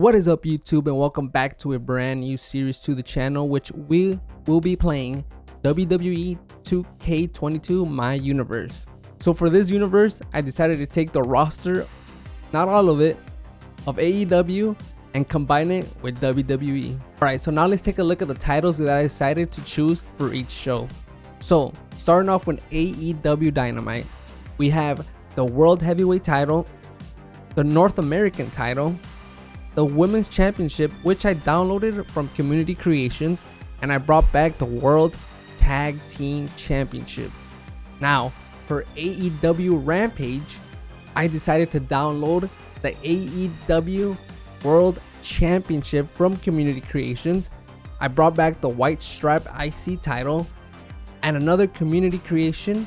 What is up, YouTube, and welcome back to a brand new series to the channel, which we will be playing WWE 2K22 My Universe. So for this universe, I decided to take the roster, not all of it, of AEW and combine it with WWE. Alright, so now let's take a look at the titles that I decided to choose for each show. So starting off with AEW Dynamite, we have the World Heavyweight title, the North American title, the Women's Championship, which I downloaded from Community Creations, and I brought back the World Tag Team Championship. Now, for AEW Rampage, I decided to download the AEW World Championship from Community Creations. I brought back the White Stripe IC title, and another Community Creation,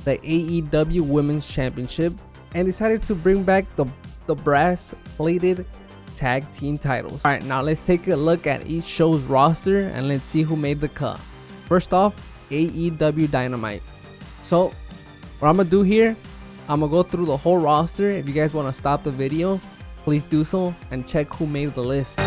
the AEW Women's Championship, and decided to bring back the brass plated tag team titles. Alright, now let's take a look at each show's roster and let's see who made the cut. First off, AEW Dynamite. So what I'm gonna do here, I'm gonna go through the whole roster. If you guys want to stop the video, please do so and check who made the list.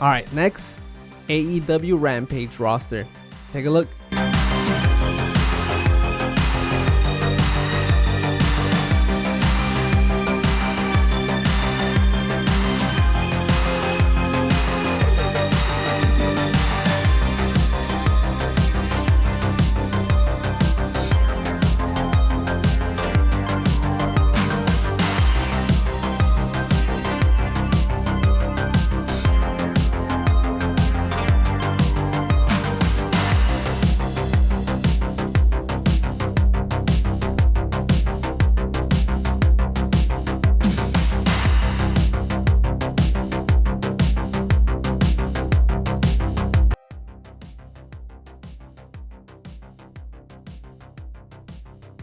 Alright, next, AEW Rampage roster. Take a look.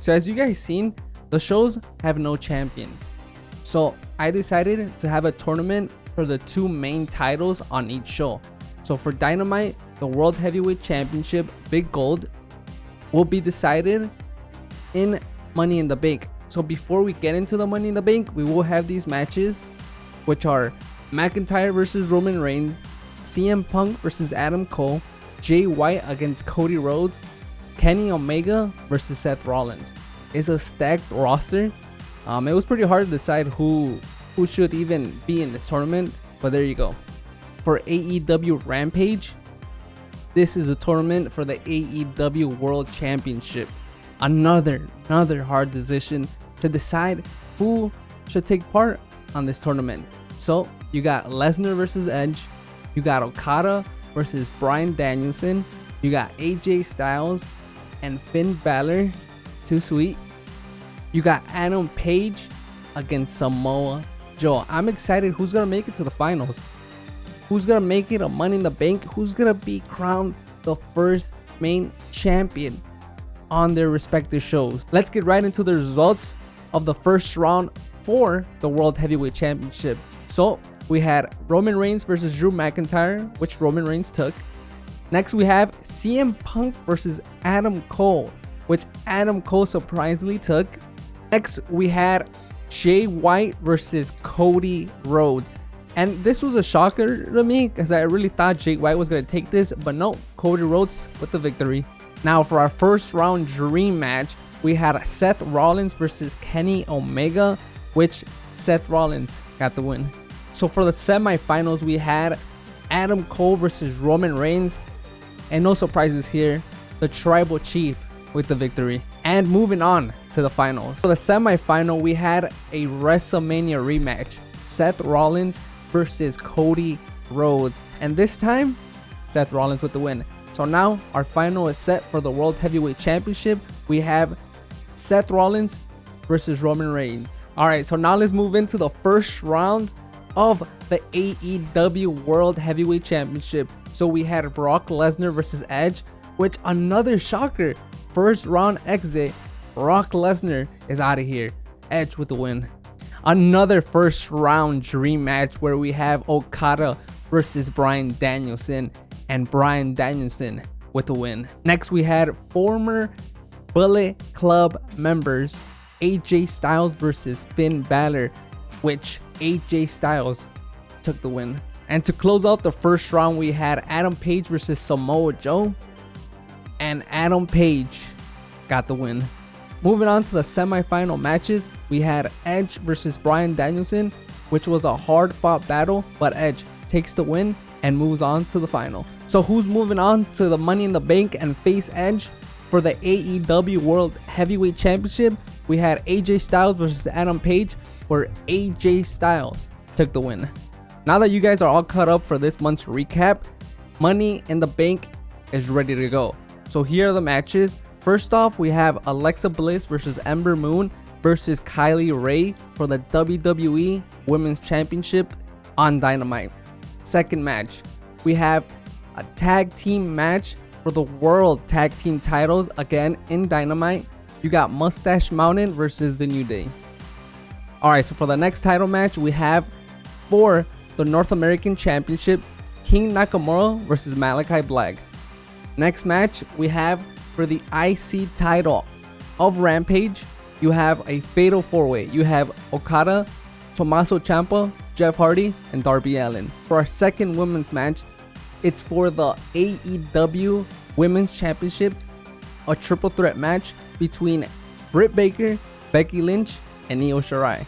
So as you guys seen, the shows have no champions. So I decided to have a tournament for the two main titles on each show. So for Dynamite, the World Heavyweight Championship, Big Gold, will be decided in Money in the Bank. So before we get into the Money in the Bank, we will have these matches, which are McIntyre versus Roman Reigns, CM Punk versus Adam Cole, Jay White against Cody Rhodes, Kenny Omega versus Seth Rollins. It's a stacked roster. It was pretty hard to decide who should even be in this tournament, but there you go. For AEW Rampage, this is a tournament for the AEW World Championship. Another hard decision to decide who should take part on this tournament. So you got Lesnar versus Edge, you got Okada versus Bryan Danielson, you got AJ Styles and Finn Balor, too sweet. You got Adam Page against Samoa Joe. I'm excited who's gonna make it to the finals. Who's gonna make it a Money in the Bank? Who's gonna be crowned the first main champion on their respective shows? Let's get right into the results of the first round for the World Heavyweight Championship. So we had Roman Reigns versus Drew McIntyre, which Roman Reigns took. Next, we have CM Punk versus Adam Cole, which Adam Cole surprisingly took. Next, we had Jay White versus Cody Rhodes. And this was a shocker to me because I really thought Jay White was going to take this, but no, Cody Rhodes with the victory. Now, for our first round dream match, we had Seth Rollins versus Kenny Omega, which Seth Rollins got the win. So for the semifinals, we had Adam Cole versus Roman Reigns. And no surprises here, the Tribal Chief with the victory. And moving on to the finals. For the semifinal, we had a WrestleMania rematch. Seth Rollins versus Cody Rhodes. And this time, Seth Rollins with the win. So now our final is set for the World Heavyweight Championship. We have Seth Rollins versus Roman Reigns. Alright, so now let's move into the first round of the AEW World Heavyweight Championship. So we had Brock Lesnar versus Edge, which another shocker. First round exit, Brock Lesnar is out of here. Edge with the win. Another first round dream match where we have Okada versus Bryan Danielson, and Bryan Danielson with the win. Next we had former Bullet Club members AJ Styles versus Finn Balor, which AJ Styles took the win. And to close out the first round, we had Adam Page versus Samoa Joe, and Adam Page got the win. Moving on to the semi-final matches, we had Edge versus Bryan Danielson, which was a hard fought battle, but Edge takes the win and moves on to the final. So who's moving on to the Money in the Bank and face Edge for the AEW World Heavyweight Championship? We had AJ Styles versus Adam Page, where AJ Styles took the win. Now that you guys are all caught up for this month's recap, Money in the Bank is ready to go. So here are the matches. First off, we have Alexa Bliss versus Ember Moon versus Kylie Ray for the WWE Women's Championship on Dynamite. Second match, we have a tag team match for the World Tag Team titles, again in Dynamite. You got Mustache Mountain versus the New Day. Alright, so for the next title match, we have for the North American Championship, King Nakamura versus Malachi Black. Next match, we have for the IC title of Rampage, you have a fatal 4-way. You have Okada, Tommaso Ciampa, Jeff Hardy, and Darby Allin. For our second women's match, it's for the AEW Women's Championship, a triple threat match between Britt Baker, Becky Lynch, and Io Shirai.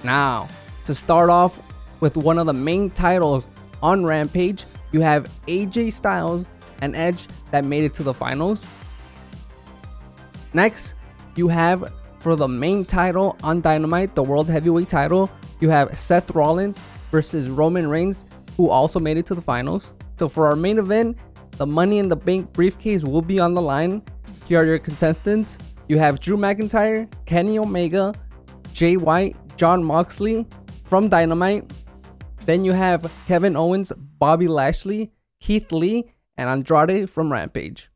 Now, to start off with one of the main titles on Rampage, you have AJ Styles and Edge that made it to the finals. Next, you have for the main title on Dynamite, the World Heavyweight title, you have Seth Rollins versus Roman Reigns, who also made it to the finals. So for our main event, the Money in the Bank briefcase will be on the line. Here are your contestants. You have Drew McIntyre, Kenny Omega, Jay White, Jon Moxley from Dynamite. Then you have Kevin Owens, Bobby Lashley, Keith Lee, and Andrade from Rampage.